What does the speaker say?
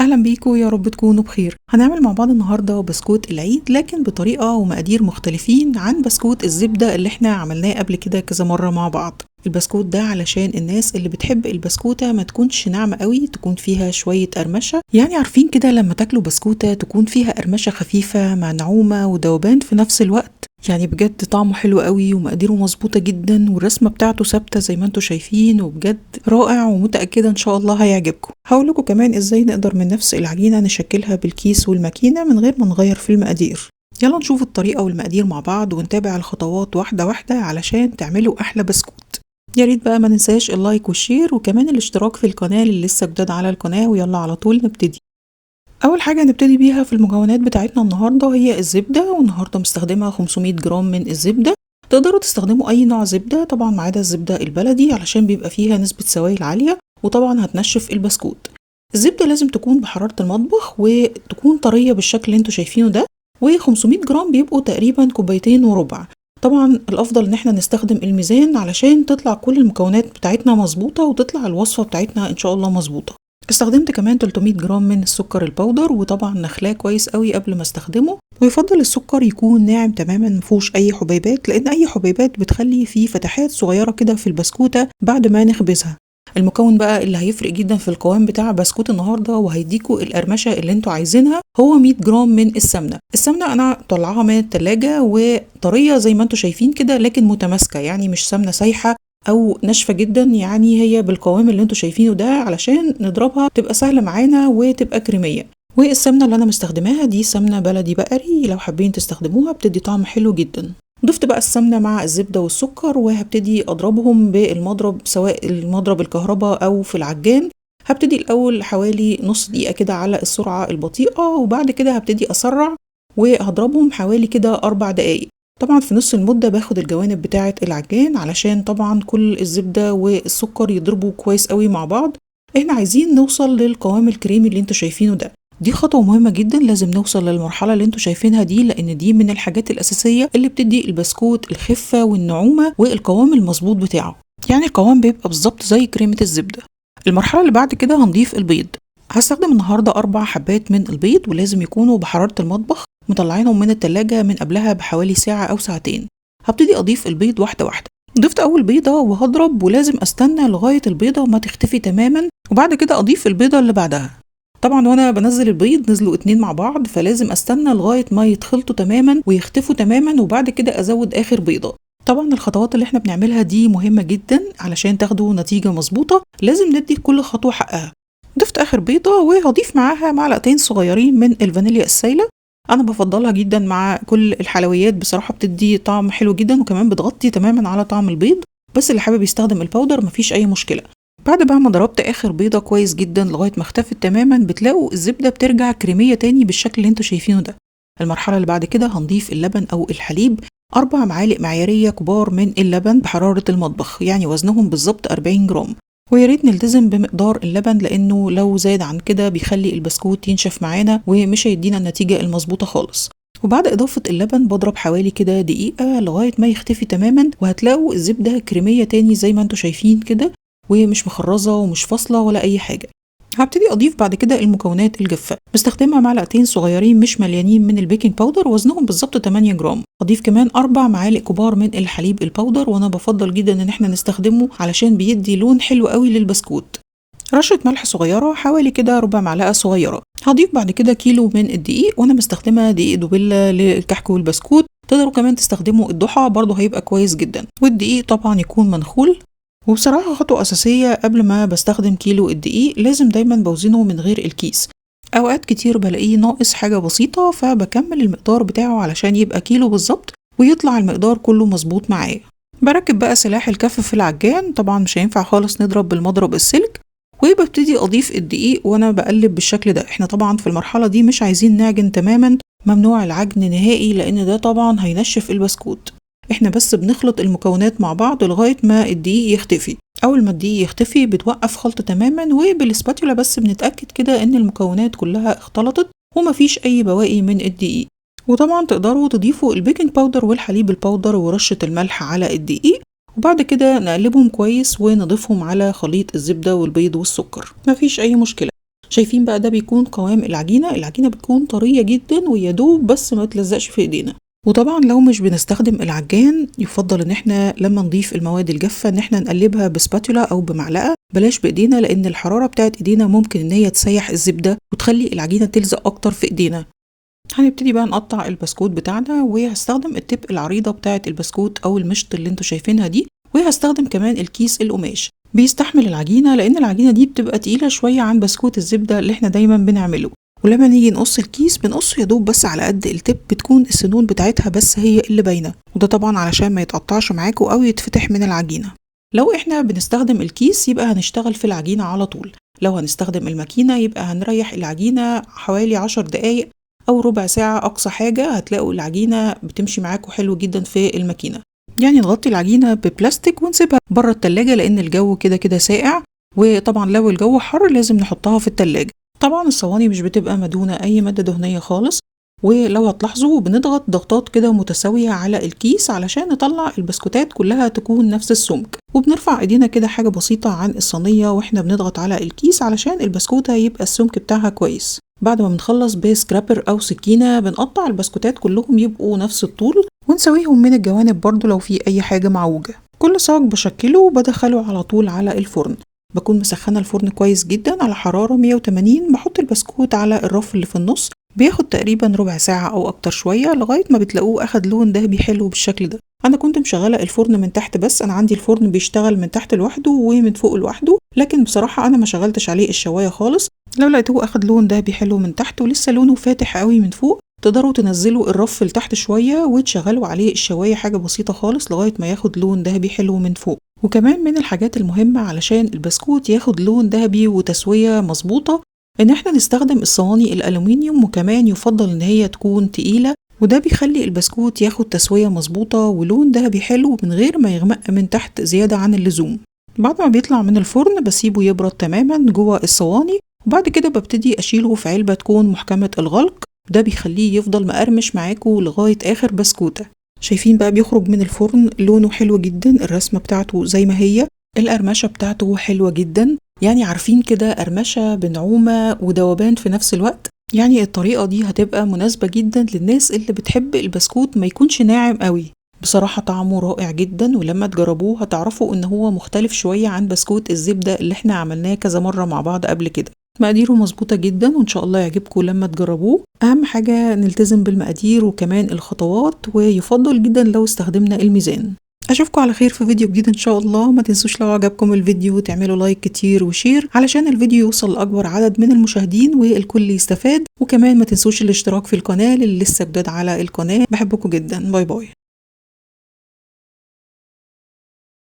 اهلا بيكم، يا رب تكونوا بخير. هنعمل مع بعض النهارده بسكوت العيد، لكن بطريقه ومقادير مختلفين عن بسكوت الزبده اللي احنا عملناه قبل كده كذا مره مع بعض. البسكوت ده علشان الناس اللي بتحب البسكوته ما تكونش ناعمه قوي، تكون فيها شويه قرمشه. يعني عارفين كده لما تاكلوا بسكوته تكون فيها قرمشه خفيفه مع نعومه وذوبان في نفس الوقت. يعني بجد طعمه حلو قوي ومقاديره مظبوطه جدا، والرسمه بتاعته ثابته زي ما انتم شايفين، وبجد رائع ومتاكده ان شاء الله هيعجبكم. هقول لكم كمان ازاي نقدر من نفس العجينه نشكلها بالكيس والماكينه من غير ما نغير في المقادير. يلا نشوف الطريقه والمقادير مع بعض ونتابع الخطوات واحده واحده علشان تعملوا احلى بسكوت. يا ريت بقى ما ننساش اللايك والشير وكمان الاشتراك في القناه اللي لسه جداد على القناه. ويلا على طول نبتدي. اول حاجه هنبتدي بيها في المكونات بتاعتنا النهارده هي الزبده، والنهارده مستخدمه 500 جرام من الزبده. تقدروا تستخدموا اي نوع زبده طبعا ما عدا الزبده البلدي علشان بيبقى فيها نسبه سوائل عاليه وطبعا هتنشف البسكوت. الزبده لازم تكون بحراره المطبخ وتكون طريه بالشكل اللي انتوا شايفينه ده، و500 جرام بيبقوا تقريبا كوبايتين وربع. طبعا الافضل ان احنا نستخدم الميزان علشان تطلع كل المكونات بتاعتنا مظبوطه وتطلع الوصفه بتاعتنا ان شاء الله مظبوطه. استخدمت كمان 300 جرام من السكر البودر، وطبعا نخلاه كويس قوي قبل ما استخدمه. ويفضل السكر يكون ناعم تماما مفيهوش اي حبيبات، لان اي حبيبات بتخلي فيه فتحات صغيره كده في البسكوته بعد ما نخبزها. المكون بقى اللي هيفرق جدا في القوام بتاع بسكوت النهارده وهيديكوا القرمشه اللي انتوا عايزينها هو 100 جرام من السمنه. السمنه انا طلعها من التلاجة وطريه زي ما انتوا شايفين كده، لكن متماسكه، يعني مش سمنه سايحه او ناشفه جدا، يعني هي بالقوام اللي انتوا شايفينه ده علشان نضربها تبقى سهله معانا وتبقى كريميه. والسمنه اللي انا مستخدماها دي سمنه بلدي بقري، لو حابين تستخدموها بتدي طعم حلو جدا. ضفت بقى السمنه مع الزبده والسكر وهبتدي اضربهم بالمضرب، سواء المضرب الكهرباء او في العجان. هبتدي الاول حوالي نص دقيقه كده على السرعه البطيئه، وبعد كده هبتدي اسرع وهضربهم حوالي كده 4 دقايق. طبعا في نص المدة باخد الجوانب بتاعة العجان علشان طبعا كل الزبدة والسكر يضربوا كويس قوي مع بعض. احنا عايزين نوصل للقوام الكريمي اللي انتوا شايفينه ده. دي خطوة مهمة جدا، لازم نوصل للمرحلة اللي انتوا شايفينها دي، لان دي من الحاجات الأساسية اللي بتدي البسكوت الخفة والنعومة والقوام المظبوط بتاعه. يعني القوام بيبقى بالظبط زي كريمة الزبدة. المرحلة اللي بعد كده هنضيف البيض. هستخدم النهاردة 4 حبات من البيض، ولازم يكونوا بحرارة المطبخ، مطلعينهم من التلاجة من قبلها بحوالي ساعة أو ساعتين. هبتدي أضيف البيض واحدة واحدة. ضفت أول بيضة وهضرب، ولازم أستنى لغاية البيضة ما تختفي تماما، وبعد كده أضيف البيضة اللي بعدها. طبعا وأنا بنزل البيض نزلوا 2 مع بعض، فلازم أستنى لغاية ما يتخلطوا تماما ويختفوا تماما، وبعد كده أزود آخر بيضة. طبعا الخطوات اللي احنا بنعملها دي مهمة جدا علشان تاخدوا نتيجة مظبوطة، لازم ندي كل خطوة حقها. ضفت آخر بيضة وهضيف معاها معلقتين صغيرين من الفانيليا السايلة. انا بفضلها جدا مع كل الحلويات، بصراحة بتدي طعم حلو جدا وكمان بتغطي تماما على طعم البيض، بس اللي حابب يستخدم الباودر مفيش اي مشكلة. بعد بقى ما ضربت اخر بيضة كويس جدا لغاية ما اختفت تماما، بتلاقوا الزبدة بترجع كريمية تاني بالشكل اللي انتوا شايفينه ده. المرحلة اللي بعد كده هنضيف اللبن او الحليب. 4 معالق معيارية كبار من اللبن بحرارة المطبخ، يعني وزنهم بالظبط 40 جرام. ويا ريت نلتزم بمقدار اللبن، لانه لو زاد عن كده بيخلي البسكوت ينشف معانا ومش هيدينا النتيجة المظبوطة خالص. وبعد اضافة اللبن بضرب حوالي كده دقيقة لغاية ما يختفي تماما، وهتلاقوا الزبدة كريمية تاني زي ما انتوا شايفين كده، ومش مخرزة ومش فاصلة ولا اي حاجة. هبتدي اضيف بعد كده المكونات الجافه. مستخدمه معلقتين صغيرين مش مليانين من البيكنج باودر، وزنهم بالظبط 8 جرام. اضيف كمان 4 معالق كبار من الحليب الباودر، وانا بفضل جدا ان احنا نستخدمه علشان بيدي لون حلو قوي للبسكوت. رشه ملح صغيره حوالي كده ربع معلقه صغيره. هضيف بعد كده كيلو من الدقيق، وانا مستخدمه دقيق دوبيلا للكحك والبسكوت. تقدروا كمان تستخدموا الضحى برضه هيبقى كويس جدا، والدقيق طبعا يكون منخول. وبصراحة خطوة أساسية قبل ما بستخدم كيلو الدقيق، لازم دايما بوزنه من غير الكيس. أوقات كتير بلاقيه ناقص حاجة بسيطة، فبكمل المقدار بتاعه علشان يبقى كيلو بالظبط ويطلع المقدار كله مظبوط معايا. بركب بقى سلاح الكف في العجان، طبعا مش هينفع خالص نضرب بالمضرب السلك. وببتدي أضيف الدقيق وأنا بقلب بالشكل ده. احنا طبعا في المرحلة دي مش عايزين نعجن تماما، ممنوع العجن نهائي، لأن ده طبعا هينشف البسكوت. احنا بس بنخلط المكونات مع بعض لغاية ما الدقيق يختفي. اول ما الدقيق يختفي بتوقف خلط تماما، وبالسباتيولا بس بنتأكد كده ان المكونات كلها اختلطت ومفيش اي بواقي من الدقيق. وطبعا تقدروا تضيفوا البيكنج باودر والحليب الباودر ورشة الملح على الدقيق، وبعد كده نقلبهم كويس ونضيفهم على خليط الزبدة والبيض والسكر، مفيش اي مشكلة. شايفين بقى ده بيكون قوام العجينة بتكون طرية جدا ويدوب بس ما تلزقش في ايدينا. وطبعا لو مش بنستخدم العجان يفضل ان احنا لما نضيف المواد الجافة ان احنا نقلبها بسباتولا او بمعلقة، بلاش بايدينا، لان الحرارة بتاعت ايدينا ممكن ان هي تسيح الزبدة وتخلي العجينة تلزق اكتر في ايدينا. هنبتدي بقى نقطع البسكوت بتاعنا، وهستخدم التب العريضة بتاعت البسكوت او المشط اللي انتوا شايفينها دي، وهستخدم كمان الكيس القماش بيستحمل العجينة، لان العجينة دي بتبقى تقيلة شوية عن بسكوت الزبدة اللي احنا دايما بنعمله. ولما نيجي نقص الكيس بنقصه يا دوب بس على قد التب، بتكون السنون بتاعتها بس هي اللي باينة، وده طبعا علشان ما يتقطعش معاكوا او يتفتح من العجينة. لو احنا بنستخدم الكيس يبقى هنشتغل في العجينة على طول، لو هنستخدم الماكينة يبقى هنريح العجينة حوالي 10 دقايق او ربع ساعة اقصى حاجة، هتلاقوا العجينة بتمشي معاكوا حلو جدا في الماكينة. يعني نغطي العجينة ببلاستيك ونسيبها بره التلاجة لان الجو كده كده ساقع، وطبعا لو الجو حر لازم نحطها في التلاجة. طبعا الصواني مش بتبقى مدهونة اي مادة دهنية خالص، ولو هتلاحظوا بنضغط ضغطات كده متساوية على الكيس علشان نطلع البسكوتات كلها تكون نفس السمك، وبنرفع ايدينا كده حاجة بسيطة عن الصينية واحنا بنضغط على الكيس علشان البسكوتة يبقى السمك بتاعها كويس. بعد ما بنخلص بسكرابر او سكينة بنقطع البسكوتات كلهم يبقوا نفس الطول، ونسويهم من الجوانب برضو لو في اي حاجة معوجة. كل صاج بشكله وبدخله على طول على الفرن، بكون مسخنة الفرن كويس جدا على حرارة 180، بحط البسكوت على الرف اللي في النص، بياخد تقريبا ربع ساعة او اكتر شوية لغاية ما بتلاقوه اخد لون دهبي حلو بالشكل ده. انا كنت مشغلة الفرن من تحت، بس انا عندي الفرن بيشتغل من تحت لوحده ومن فوق لوحده، لكن بصراحة انا ما شغلتش عليه الشواية خالص. لو لقيتوه اخد لون دهبي حلو من تحت ولسه لونه فاتح قوي من فوق، تقدروا تنزلوا الرف لتحت شوية وتشغلوا عليه الشواية حاجة بسيطة خالص لغاية ما ياخد لون دهبي حلو من فوق. وكمان من الحاجات المهمة علشان البسكوت ياخد لون دهبي وتسوية مظبوطة ان احنا نستخدم الصواني الالومنيوم، وكمان يفضل ان هي تكون تقيلة، وده بيخلي البسكوت ياخد تسوية مظبوطة ولون دهبي حلو من غير ما يغمق من تحت زيادة عن اللزوم. بعد ما بيطلع من الفرن بسيبه يبرد تماما جوه الصواني، وبعد كده ببتدي اشيله في علبة تكون محكمة الغلق، ده بيخليه يفضل مقرمش معاكو لغاية اخر بسكوتة. شايفين بقى بيخرج من الفرن لونه حلو جدا، الرسمة بتاعته زي ما هي، القرمشة بتاعته حلوة جدا، يعني عارفين كده قرمشة بنعومة وذوبان في نفس الوقت. يعني الطريقة دي هتبقى مناسبة جدا للناس اللي بتحب البسكوت ما يكونش ناعم قوي. بصراحة طعمه رائع جدا، ولما تجربوه هتعرفوا ان هو مختلف شوية عن بسكوت الزبدة اللي احنا عملناه كذا مرة مع بعض قبل كده. مقاديره مظبوطة جدا وان شاء الله يعجبكم لما تجربوه. اهم حاجة نلتزم بالمقادير وكمان الخطوات، ويفضل جدا لو استخدمنا الميزان. اشوفكم على خير في فيديو جديد ان شاء الله. ما تنسوش لو عجبكم الفيديو تعملوا لايك كتير وشير علشان الفيديو يوصل لاكبر عدد من المشاهدين والكل يستفاد، وكمان ما تنسوش الاشتراك في القناة اللي لسه جداد على القناة. بحبكم جدا، باي باي.